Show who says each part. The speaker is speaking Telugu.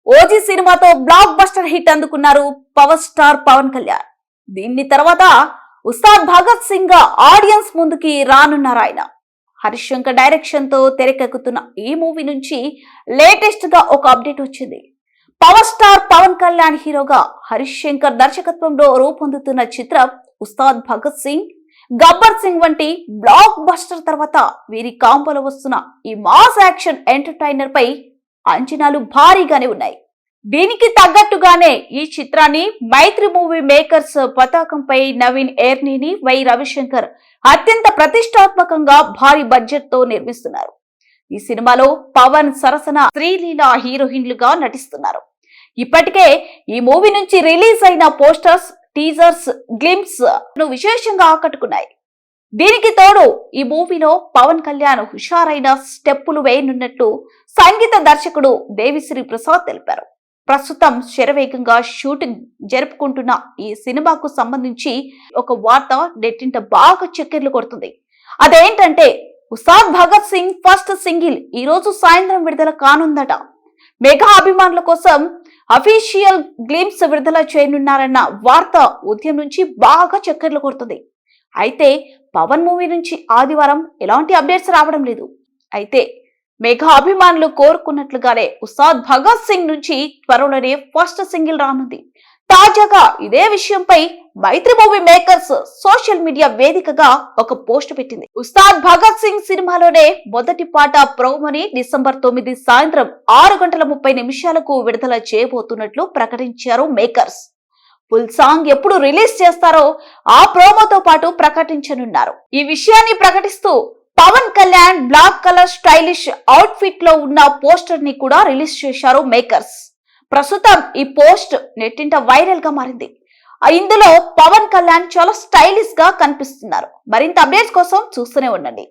Speaker 1: ఓజీ సినిమాతో బ్లాక్ బస్టర్ హిట్ అందుకున్నారు పవర్ స్టార్ పవన్ కళ్యాణ్. దీని తర్వాత ఉస్తాద్ భగత్ సింగ్ గా ఆడియన్స్ ముందుకి రానున్నారు ఆయన. హరీష్ శంకర్ డైరెక్షన్ తో తెరకెక్కుతున్న ఈ మూవీ నుంచి లేటెస్ట్ గా ఒక అప్డేట్ వచ్చింది. పవర్ స్టార్ పవన్ కళ్యాణ్ హీరోగా హరీష్ శంకర్ దర్శకత్వంలో రూపొందుతున్న చిత్రం ఉస్తాద్ భగత్ సింగ్, గబ్బర్ సింగ్ వంటి బ్లాక్ బస్టర్ తర్వాత వీరి కాంబోలో వస్తున్న ఈ మాస్ యాక్షన్ ఎంటర్టైనర్ పై అంచనాలు భారీగానే ఉన్నాయి. దీనికి తగ్గట్టుగానే ఈ చిత్రాన్ని మైత్రి మూవీ మేకర్స్ పతాకంపై నవీన్ ఎర్నీని, వై రవిశంకర్ అత్యంత ప్రతిష్టాత్మకంగా భారీ బడ్జెట్ తో నిర్మిస్తున్నారు. ఈ సినిమాలో పవన్ సరసన శ్రీలీల హీరోయిన్లుగా నటిస్తున్నారు. ఇప్పటికే ఈ మూవీ నుంచి రిలీజ్ అయిన పోస్టర్స్, టీజర్స్, గ్లింప్స్ ను విశేషంగా ఆకట్టుకున్నాయి. దీనికి తోడు ఈ మూవీలో పవన్ కళ్యాణ్ హుషారైన స్టెప్పులు వేయనున్నట్లు సంగీత దర్శకుడు దేవిశ్రీ ప్రసాద్ తెలిపారు. ప్రస్తుతం శరవేగంగా షూటింగ్ జరుపుకుంటున్న ఈ సినిమాకు సంబంధించి ఒక వార్త నెట్టింట బాగా చక్కెర్లు కొడుతుంది. అదేంటంటే ఉస్తాద్ భగత్ సింగ్ ఫస్ట్ సింగిల్ ఈ రోజు సాయంత్రం విడుదల కానుందట. మెగా అభిమానుల కోసం అఫీషియల్ గ్లింప్స్ విడుదల చేయనున్నారన్న వార్త ఉదయం నుంచి బాగా చక్కెర్లు కొడుతుంది. అయితే పవన్ మూవీ నుంచి ఆదివారం ఎలాంటి అప్డేట్స్ రావడం లేదు. అయితే మెగా అభిమానులు కోరుకున్నట్లుగానే ఉస్తాద్ భగత్ సింగ్ నుంచి త్వరలోనే ఫస్ట్ సింగిల్ రానుంది. తాజాగా ఇదే విషయంపై మైత్రి మూవీ మేకర్స్ సోషల్ మీడియా వేదికగా ఒక పోస్ట్ పెట్టింది. ఉస్తాద్ భగత్ సింగ్ సినిమాలోనే మొదటి పాట ప్రోమోని డిసెంబర్ 9 సాయంత్రం 6:30 విడుదల చేయబోతున్నట్లు ప్రకటించారు మేకర్స్. ఫుల్ సాంగ్ ఎప్పుడు రిలీజ్ చేస్తారో ఆ ప్రోమోతో పాటు ప్రకటించనున్నారు. ఈ విషయాన్ని ప్రకటిస్తూ Pawan Kalyan black colour stylish outfit లో ఉన్న పోస్టర్ ని కూడా రిలీజ్ చేశారు మేకర్స్. ప్రస్తుతం ఈ పోస్ట్ నెట్టింట వైరల్ గా మారింది. ఇందులో పవన్ కళ్యాణ్ చాలా స్టైలిష్ గా కనిపిస్తున్నారు. మరింత అప్డేట్స్ కోసం చూస్తూనే ఉండండి.